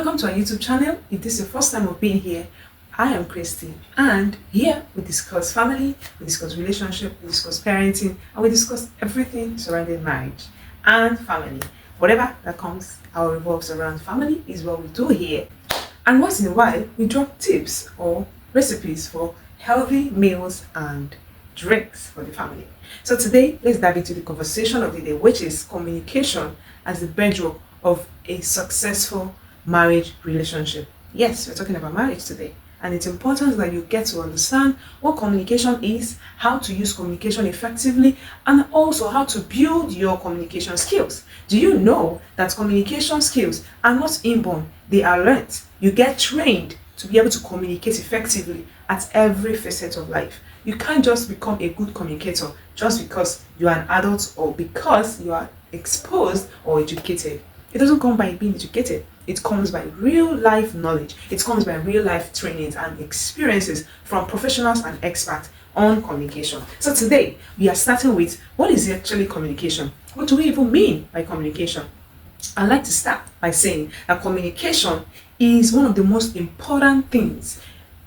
Welcome to our YouTube channel. If this is your first time of being here, I am Christy, and here we discuss family, we discuss relationship, we discuss parenting, and we discuss everything surrounding marriage and family. Whatever that comes or revolves around family is what we do here. And once in a while, we drop tips or recipes for healthy meals and drinks for the family. So today, let's dive into the conversation of the day, which is communication as the bedrock of a successful marriage relationship. Yes, we're talking about marriage today. And it's important that you get to understand what communication is, how to use communication effectively, and also how to build your communication skills. Do you know that communication skills are not inborn, they are learned? You get trained to be able to communicate effectively at every facet of life. You can't just become a good communicator just because you are an adult or because you are exposed or educated. It doesn't come by being educated. It comes by real life knowledge. It comes by real life trainings and experiences from professionals and experts on communication. So today we are starting with what is actually communication? What do we even mean by communication? I'd like to start by saying that communication is one of the most important things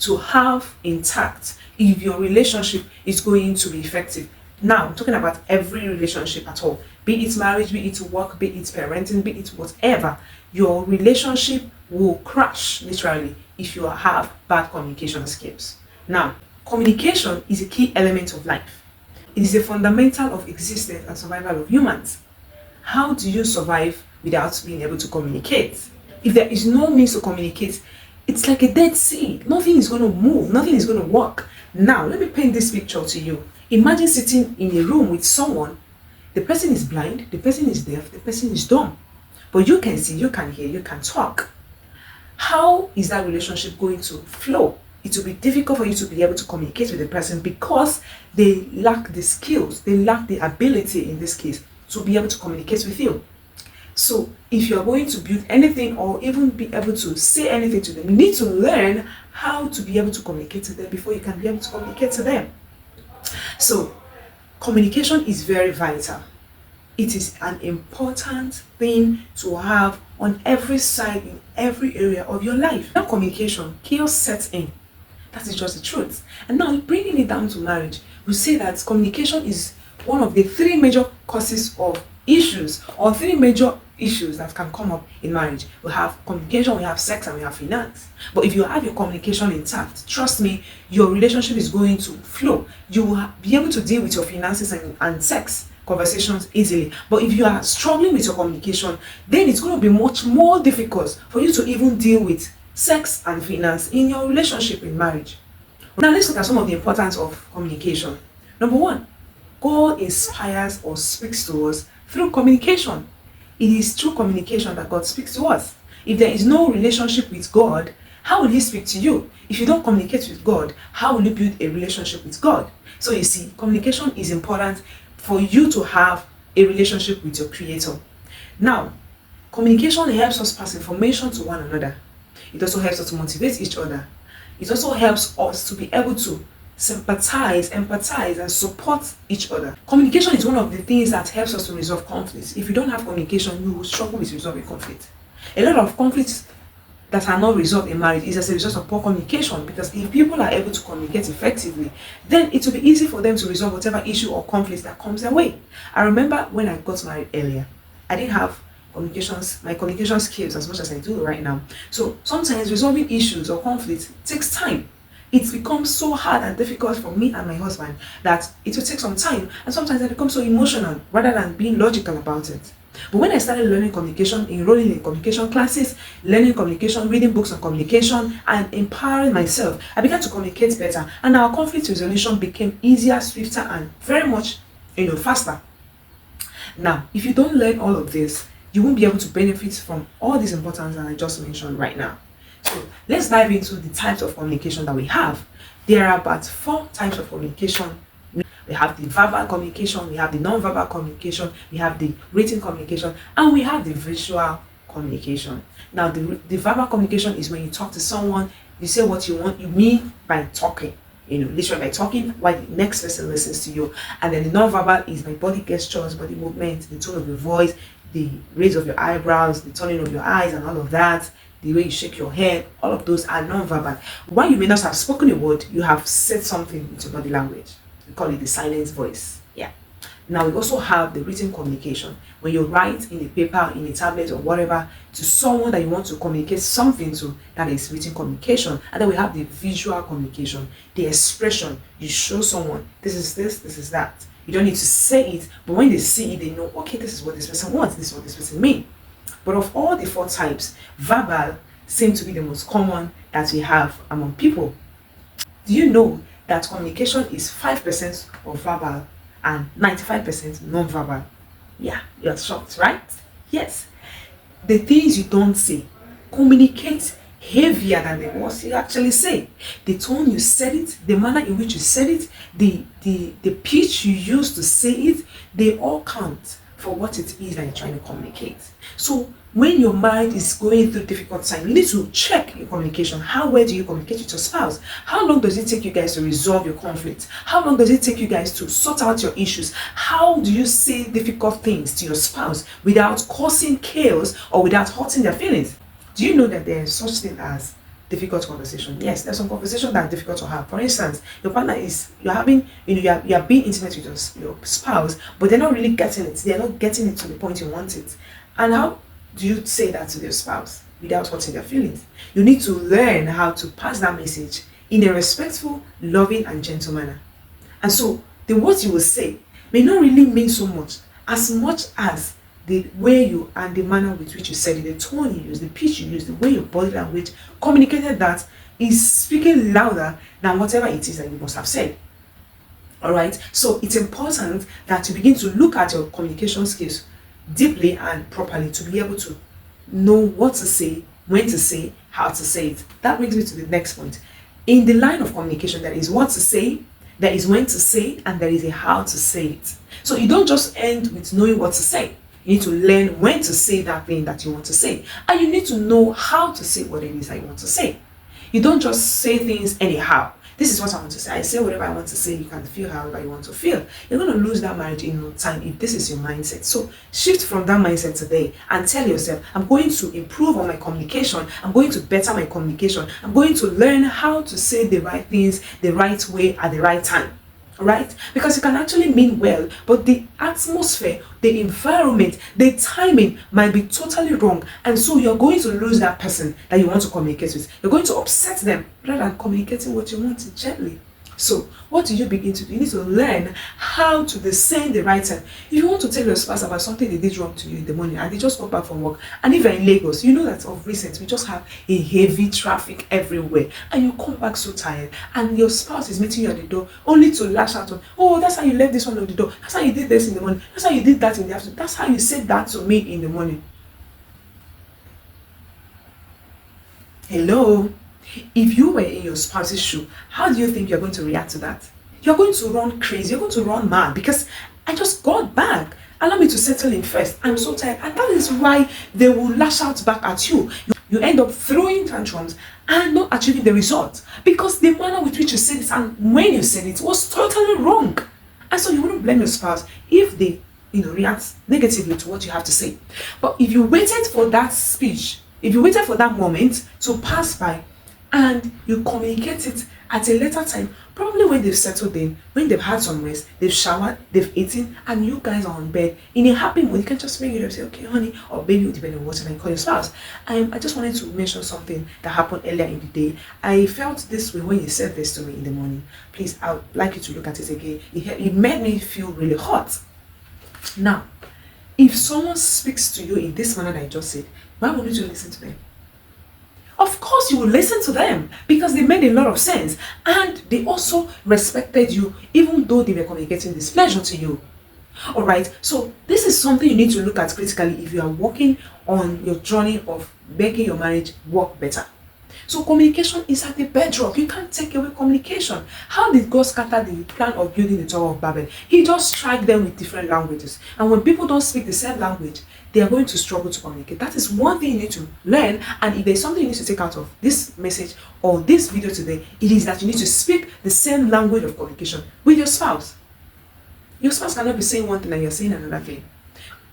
to have intact if your relationship is going to be effective. Now, I'm talking about every relationship at all, be it marriage, be it work, be it parenting, be it whatever. Your relationship will crash literally if you have bad communication skills. Now, communication is a key element of life. It is a fundamental of existence and survival of humans. How do you survive without being able to communicate? If there is no means to communicate, it's like a dead sea. Nothing is going to move, nothing is going to work. Now, let me paint this picture to you. Imagine sitting in a room with someone. The person is blind, the person is deaf, the person is dumb. But you can see, you can hear, you can talk. How is that relationship going to flow? It will be difficult for you to be able to communicate with the person because they lack the skills, they lack the ability in this case to be able to communicate with you. So if you are going to build anything or even be able to say anything to them, you need to learn how to be able to communicate to them before you can be able to communicate to them. So communication is very vital. It is an important thing to have on every side, in every area of your life. Without communication, chaos sets in. That is just the truth. And now bringing it down to marriage, we say that communication is one of the three major causes of issues or three major issues that can come up in marriage. We have communication, we have sex, and we have finance. But if you have your communication intact, trust me, your relationship is going to flow. You will be able to deal with your finances and sex conversations easily. But if you are struggling with your communication, then it's going to be much more difficult for you to even deal with sex and finance in your relationship in marriage. Now let's look at some of the importance of communication. Number one, God inspires or speaks to us through communication. It is through communication that God speaks to us. If there is no relationship with God, how will He speak to you? If you don't communicate with God, how will you build a relationship with God? So you see, communication is important for you to have a relationship with your Creator. Now, communication helps us pass information to one another. It also helps us to motivate each other. It also helps us to be able to sympathize, empathize, and support each other. Communication is one of the things that helps us to resolve conflicts. If you don't have communication, you will struggle with resolving conflict. A lot of conflicts that are not resolved in marriage is as a result of poor communication, because if people are able to communicate effectively, then it will be easy for them to resolve whatever issue or conflict that comes their way. I remember when I got married earlier, I didn't have my communication skills as much as I do right now. So sometimes resolving issues or conflicts takes time. It becomes so hard and difficult for me and my husband that it will take some time, and sometimes I become so emotional rather than being logical about it. But when I started learning communication, enrolling in communication classes, learning communication, reading books on communication, and empowering myself, I began to communicate better, and our conflict resolution became easier, swifter, and very much, faster. Now, if you don't learn all of this, you won't be able to benefit from all this importance that I just mentioned right now. So let's dive into the types of communication that we have. There are about 4 types of communication. We have the verbal communication, we have the non-verbal communication, we have the written communication, and we have the visual communication. Now, the verbal communication is when you talk to someone, you say what you want, you mean by talking. Literally by talking while the next person listens to you. And then the non-verbal is by body gestures, body movement, the tone of your voice, the raise of your eyebrows, the turning of your eyes, and all of that. the way you shake your head, all of those are non-verbal. While you may not have spoken a word, you have said something with your body language. We call it the silent voice. Yeah. Now we also have the written communication. When you write in a paper, in a tablet or whatever to someone that you want to communicate something to, that is written communication. And then we have the visual communication, the expression. You show someone, this is that. You don't need to say it, but when they see it, they know, okay, this is what this person wants, this is what this person means. But of all the 4 types, verbal seems to be the most common that we have among people. Do you know that communication is 5% of verbal and 95% non-verbal? Yeah, you're shocked, right? Yes. The things you don't say communicate heavier than the words you actually say. The tone you said it, the manner in which you said it, the pitch you used to say it, they all count for what it is that you're trying to communicate. So when your mind is going through difficult time, you need to check your communication. How well do you communicate with your spouse? How long does it take you guys to resolve your conflict? How long does it take you guys to sort out your issues? How do you say difficult things to your spouse without causing chaos or without hurting their feelings? Do you know that there is such thing as difficult conversation? Yes, there's some conversation that are difficult to have. For instance, your partner is, you're having, you're being intimate with your spouse, but they're not really getting it. They're not getting it to the point you want it. And how do you say that to your spouse without hurting their feelings? You need to learn how to pass that message in a respectful, loving, and gentle manner. And so the words you will say may not really mean so much as the way you and the manner with which you said it, the tone you use, the pitch you use, the way your body language communicated that is speaking louder than whatever it is that you must have said. All right. So it's important that you begin to look at your communication skills deeply and properly to be able to know what to say, when to say, how to say it. That brings me to the next point. In the line of communication, there is what to say, there is when to say, and there is a how to say it. So you don't just end with knowing what to say. You need to learn when to say that thing that you want to say. And you need to know how to say what it is that you want to say. You don't just say things anyhow. This is what I want to say. I say whatever I want to say. You can feel however you want to feel. You're going to lose that marriage in no time if this is your mindset. So shift from that mindset today and tell yourself, I'm going to improve on my communication. I'm going to better my communication. I'm going to learn how to say the right things the right way at the right time. Right? Because you can actually mean well, but the atmosphere, the environment, the timing might be totally wrong, and so you're going to lose that person that you want to communicate with. You're going to upset them rather than communicating what you want gently. So what do you begin to do? You need to learn how to discern the right time. If you want to tell your spouse about something they did wrong to you in the morning and they just got back from work, and if you're in Lagos, you know that of recent we just have a heavy traffic everywhere, and you come back so tired, and your spouse is meeting you at the door only to lash out on, oh, that's how you left this one at the door, that's how you did this in the morning, that's how you did that in the afternoon, that's how you said that to me in the morning. Hello? If you were in your spouse's shoe, how do you think you're going to react to that? You're going to run crazy, you're going to run mad, because I just got back. Allow me to settle in first. I'm so tired. And that is why they will lash out back at you. You end up throwing tantrums and not achieving the result, because the manner with which you said it and when you said it was totally wrong. And so you wouldn't blame your spouse if they react negatively to what you have to say. But if you waited for that speech, if you waited for that moment to pass by, and you communicate it at a later time, probably when they've settled in, when they've had some rest, they've showered, they've eaten, and you guys are on bed in a happy mood, you can just bring it up and say, okay, honey, or baby, depending on what you call your spouse. I just wanted to mention something that happened earlier in the day. I felt this way when you said this to me in the morning. Please, I would like you to look at it again. It made me feel really hot. Now, if someone speaks to you in this manner that I just said, why wouldn't you listen to them? Of course you will listen to them, because they made a lot of sense and they also respected you even though they were communicating displeasure to you. Alright, so this is something you need to look at critically if you are working on your journey of making your marriage work better. So communication is at the bedrock. You can't take away communication. How did God scatter the plan of building the Tower of Babel? He just struck them with different languages. And when people don't speak the same language, they are going to struggle to communicate. That is one thing you need to learn. And if there's something you need to take out of this message or this video today, it is that you need to speak the same language of communication with your spouse. Your spouse cannot be saying one thing and you're saying another thing.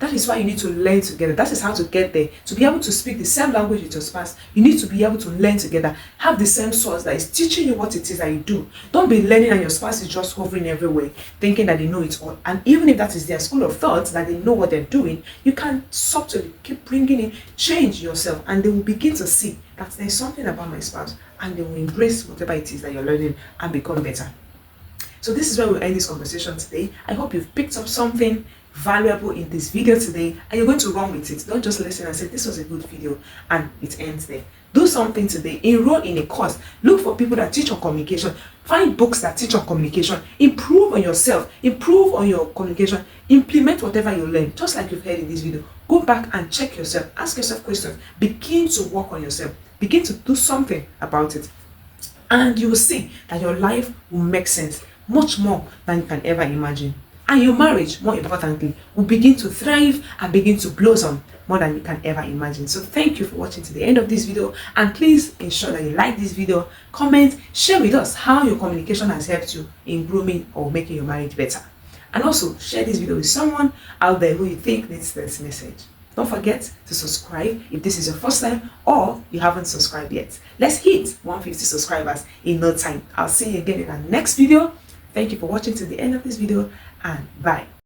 That is why you need to learn together. That is how to get there. To be able to speak the same language with your spouse, you need to be able to learn together. Have the same source that is teaching you what it is that you do. Don't be learning and your spouse is just hovering everywhere, thinking that they know it all. And even if that is their school of thought, that they know what they're doing, you can subtly keep bringing in, change yourself, and they will begin to see that there's something about my spouse, and they will embrace whatever it is that you're learning and become better. So this is where we'll end this conversation today. I hope you've picked up something valuable in this video today and you're going to run with it. Don't just listen and say this was a good video and it ends there. Do something today. Enroll in a course. Look for people that teach on communication. Find books that teach on communication. Improve on yourself. Improve on your communication. Implement whatever you learn, just like you've heard in this video. Go back and check yourself. Ask yourself questions. Begin to work on yourself. Begin to do something about it. And you will see that your life will make sense much more than you can ever imagine. And your marriage, more importantly, will begin to thrive and begin to blossom more than you can ever imagine. So thank you for watching to the end of this video, and please ensure that you like this video, comment, share with us how your communication has helped you in grooming or making your marriage better. And also share this video with someone out there who you think needs this message. Don't forget to subscribe if this is your first time or you haven't subscribed yet. Let's hit 150 subscribers in no time. I'll see you again in our next video. Thank you for watching to the end of this video, and bye.